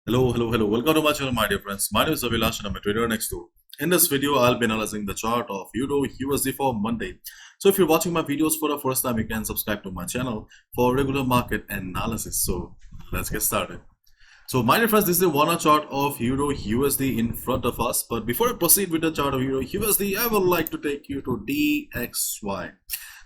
Hello. Welcome to my channel, my dear friends. My name is Avilash and I'm a trader next door. In this video, I'll be analyzing the chart of Euro USD for Monday. So if you're watching my videos for the first time, you can subscribe to my channel for regular market analysis. So let's get started. So my dear friends, this is the 1 hour chart of Euro USD in front of us. But before I proceed with the chart of Euro USD, I would like to take you to DXY.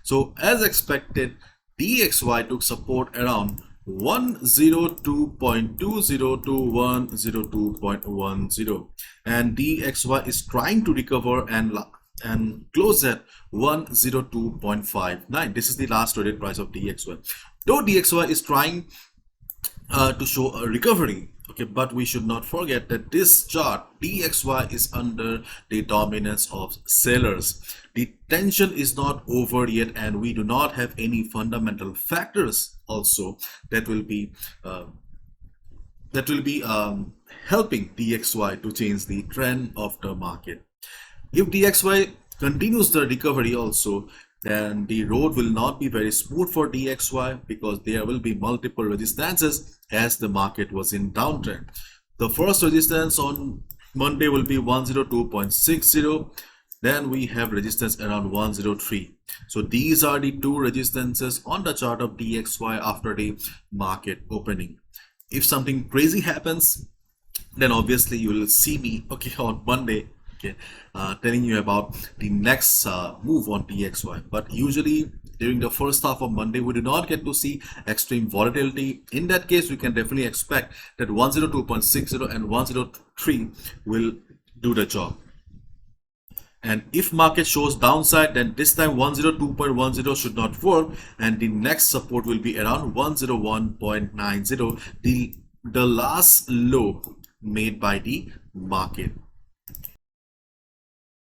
So as expected, DXY took support around 102.20 to 102.10, and DXY is trying to recover and close at 102.59. This is the last traded price of DXY. Though DXY is trying to show a recovery, okay, but we should not forget that this chart DXY is under the dominance of sellers. The tension is not over yet, and we do not have any fundamental factors also that will be helping DXY to change the trend of the market. If DXY continues the recovery also, then the road will not be very smooth for DXY because there will be multiple resistances as the market was in downtrend. The first resistance on Monday will be 102.60. Then we have resistance around 103. So these are the two resistances on the chart of DXY after the market opening. If something crazy happens, then obviously you will see me on Monday telling you about the next move on DXY. But usually during the first half of Monday, we do not get to see extreme volatility. In that case, we can definitely expect that 102.60 and 103 will do the job. And if market shows downside, then this time 102.10 should not work, and the next support will be around 101.90, the last low made by the market.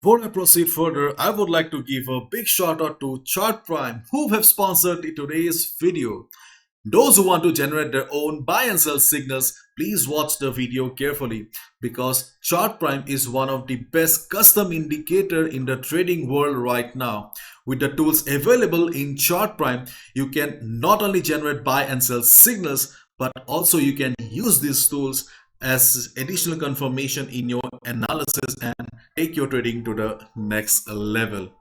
Before I proceed further, I would like to give a big shout out to Chart Prime, who have sponsored today's video. Those who want to generate their own buy and sell signals, please watch the video carefully, because Chart Prime is one of the best custom indicator in the trading world right now. With the tools available in Chart Prime, you can not only generate buy and sell signals, but also you can use these tools as additional confirmation in your analysis and take your trading to the next level.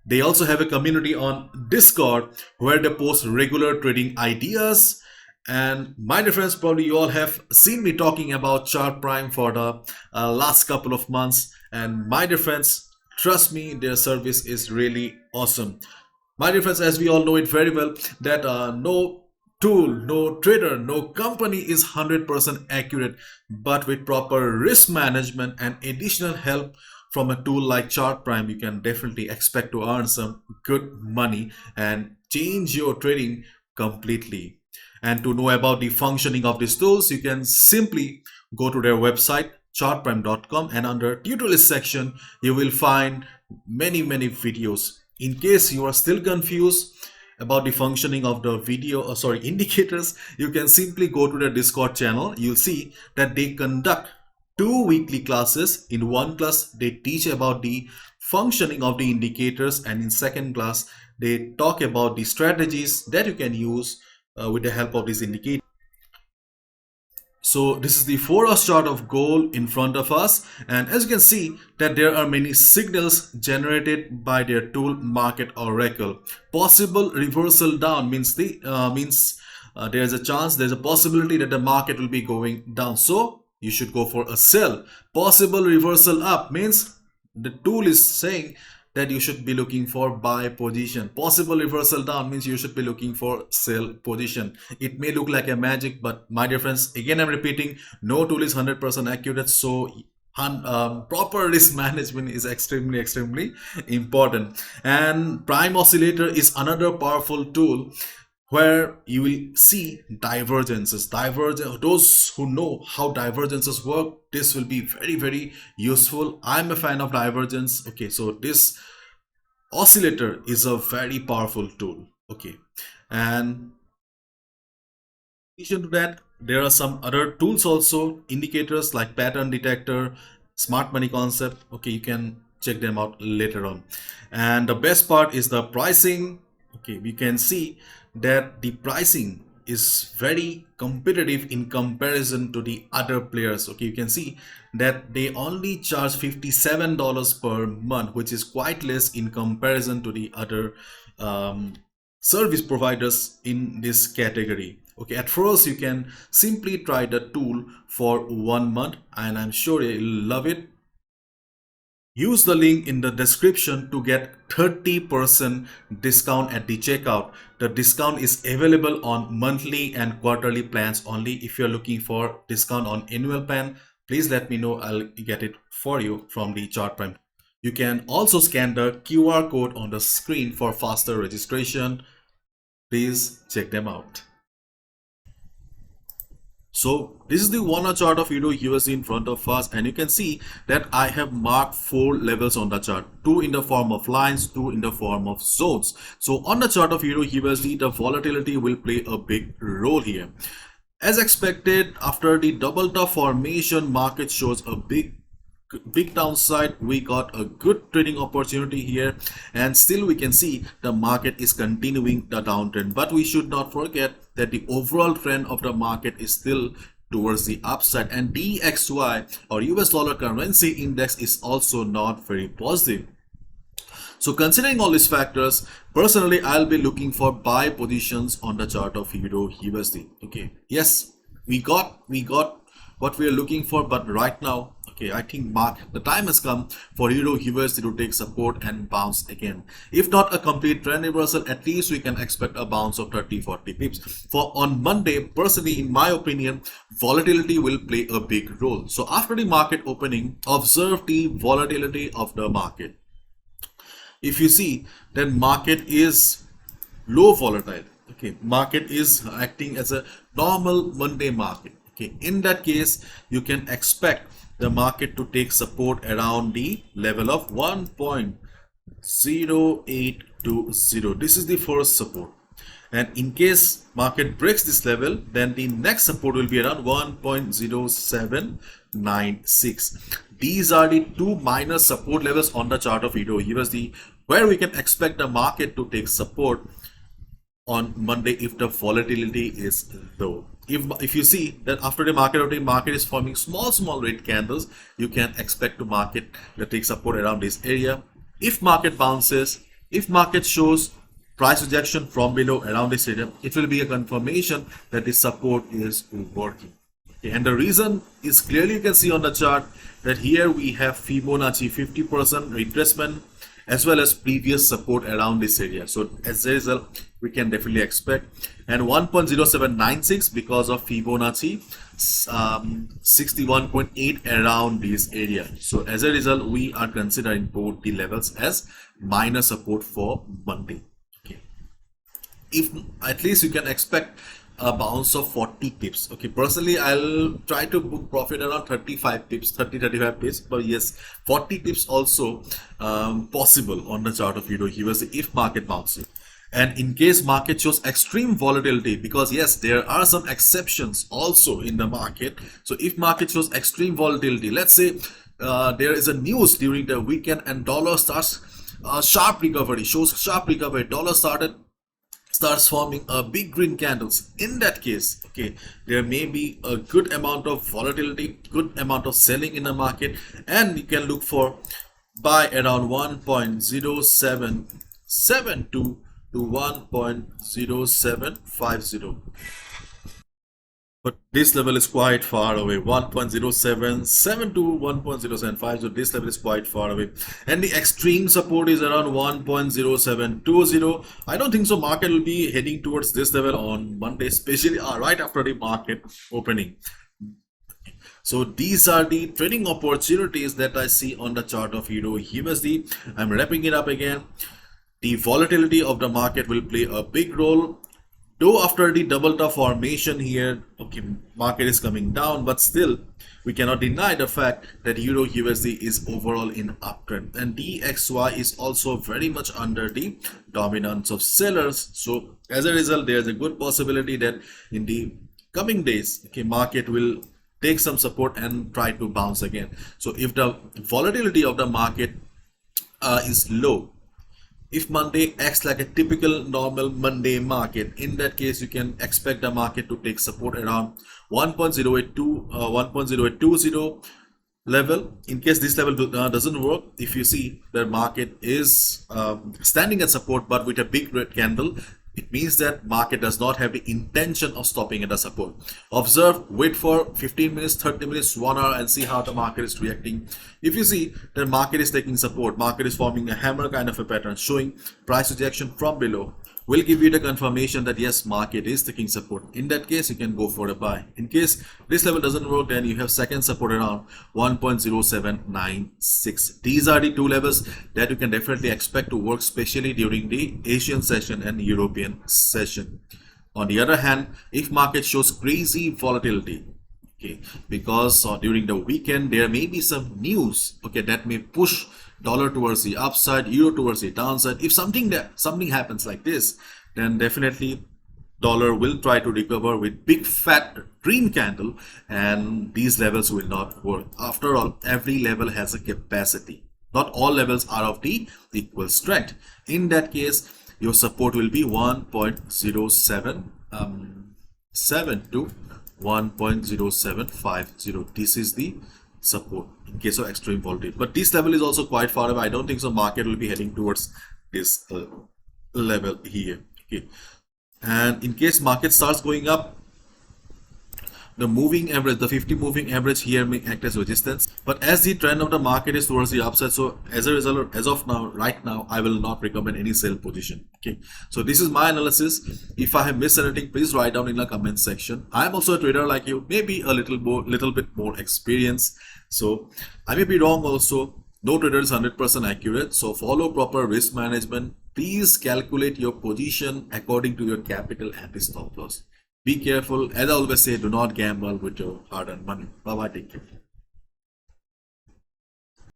They also have a community on Discord where they post regular trading ideas. And my dear friends, probably you all have seen me talking about Chart Prime for the last couple of months. And my dear friends, trust me, their service is really awesome. My dear friends, as we all know it very well, that no tool, no trader, no company is 100% accurate, but with proper risk management and additional help from a tool like Chart Prime, you can definitely expect to earn some good money and change your trading completely. And to know about the functioning of these tools, you can simply go to their website chartprime.com, and under tutorial section you will find many videos. In case you are still confused about the functioning of the indicators, you can simply go to the Discord channel. You'll see that they conduct 2 weekly classes. In one class they teach about the functioning of the indicators, and in second class they talk about the strategies that you can use with the help of these indicators. So this is the 4-hour chart of gold in front of us, and as you can see that there are many signals generated by their tool Market Oracle. Possible reversal down means there's a possibility that the market will be going down, so you should go for a sell. Possible reversal up means the tool is saying that you should be looking for buy position. Possible reversal down means you should be looking for sell position. It may look like a magic, but my dear friends, again I'm repeating, no tool is 100% accurate, so proper risk management is extremely important. And Prime Oscillator is another powerful tool where you will see divergences. Those who know how divergences work, this will be very useful. I'm a fan of divergence. Okay, so this oscillator is a very powerful tool. Okay, and in addition to that, there are some other tools also, indicators like pattern detector, smart money concept. Okay, you can check them out later on. And the best part is the pricing. Okay, we can see that the pricing is very competitive in comparison to the other players. Okay, you can see that they only charge $57 per month, which is quite less in comparison to the other service providers in this category. Okay, at first you can simply try the tool for 1 month and I'm sure you'll love it. Use the link in the description to get 30% discount at the checkout. The discount is available on monthly and quarterly plans only. If you're looking for discount on annual plan, please let me know. I'll get it for you from the chart prime. You can also scan the QR code on the screen for faster registration. Please check them out. So this is the 1 hour chart of EURUSD in front of us, and you can see that I have marked 4 levels on the chart, 2 in the form of lines, 2 in the form of zones. So on the chart of EURUSD, the volatility will play a big role here. As expected, after the double top formation, market shows a big downside. We got a good trading opportunity here, and still we can see the market is continuing the downtrend, but we should not forget that the overall trend of the market is still towards the upside, and DXY or US dollar currency index is also not very positive. So considering all these factors, personally I'll be looking for buy positions on the chart of EURUSD. Okay, yes, we got what we are looking for, but right now, okay, I think the time has come for EURUSD to take support and bounce again. If not a complete trend reversal, at least we can expect a bounce of 30-40 pips. For on Monday, personally, in my opinion, volatility will play a big role. So after the market opening, observe the volatility of the market. If you see that market is low volatile, okay, market is acting as a normal Monday market. Okay, in that case, you can expect the market to take support around the level of 1.0820. This is the first support, and in case market breaks this level, then the next support will be around 1.0796. These are the 2 minor support levels on the chart of EURUSD where we can expect the market to take support on Monday if the volatility is low. If you see that after the market opening, market is forming small red candles, you can expect to market to take support around this area. If market bounces, if market shows price rejection from below around this area, it will be a confirmation that the support is working. Okay, and the reason is clearly you can see on the chart that here we have Fibonacci 50% retracement as well as previous support around this area. So as a result, we can definitely expect, and 1.0796 because of Fibonacci 61.8 around this area. So as a result, we are considering both the levels as minor support for Monday. Okay, if at least you can expect a bounce of 40 pips. Okay, personally I'll try to book profit around 35 pips, 35 pips, but yes, 40 pips also possible on the chart of EURUSD if market bounces. And in case market shows extreme volatility, because yes, there are some exceptions also in the market. So if market shows extreme volatility, let's say there is a news during the weekend and dollar starts sharp recovery, shows sharp recovery, dollar starts forming a big green candles. In that case, okay, there may be a good amount of volatility, good amount of selling in the market, and you can look for buy around 1.0772 to 1.0750. But this level is quite far away, 1.077 to 1.075. So this level is quite far away, and the extreme support is around 1.0720. I don't think so market will be heading towards this level on Monday, especially right after the market opening. So these are the trading opportunities that I see on the chart of EURUSD. I'm wrapping it up again. The volatility of the market will play a big role. Though after the double top formation here, okay, market is coming down, but still we cannot deny the fact that EURUSD is overall in uptrend, and DXY is also very much under the dominance of sellers. So as a result, there's a good possibility that in the coming days, okay, market will take some support and try to bounce again. So if the volatility of the market is low, If Monday acts like a typical normal Monday market, in that case you can expect the market to take support around 1.082 level. In case this level doesn't work, if you see the market is standing at support but with a big red candle, it means that market does not have the intention of stopping at the support. Observe, wait for 15 minutes, 30 minutes, 1 hour and see how the market is reacting. If you see the market is taking support, market is forming a hammer kind of a pattern showing price rejection from below, will give you the confirmation that yes, market is taking support. In that case, you can go for a buy. In case this level doesn't work, then you have second support around 1.0796. These are the two levels that you can definitely expect to work, especially during the Asian session and European session. On the other hand, if market shows crazy volatility, okay, because during the weekend there may be some news, okay, that may push dollar towards the upside, euro towards the downside. If something happens like this, then definitely dollar will try to recover with big fat green candle, and these levels will not work. After all, every level has a capacity. Not all levels are of the equal strength. In that case, your support will be 1.07 to 1.0750. This is the support in case of extreme volatility, but this level is also quite far away. I don't think so market will be heading towards this level here. Okay, and in case market starts going up, the moving average, the 50 moving average here may act as resistance, but as the trend of the market is towards the upside, so as a result, as of now, right now, I will not recommend any sell position. Okay, so this is my analysis. If I have missed anything, please write down in the comment section. I am also a trader like you, maybe a little bit more experience, so I may be wrong also. No trader is 100% accurate, so follow proper risk management. Please calculate your position according to your capital and the stop loss. Be careful. As I always say, do not gamble with your hard-earned money. Bye-bye. Take care.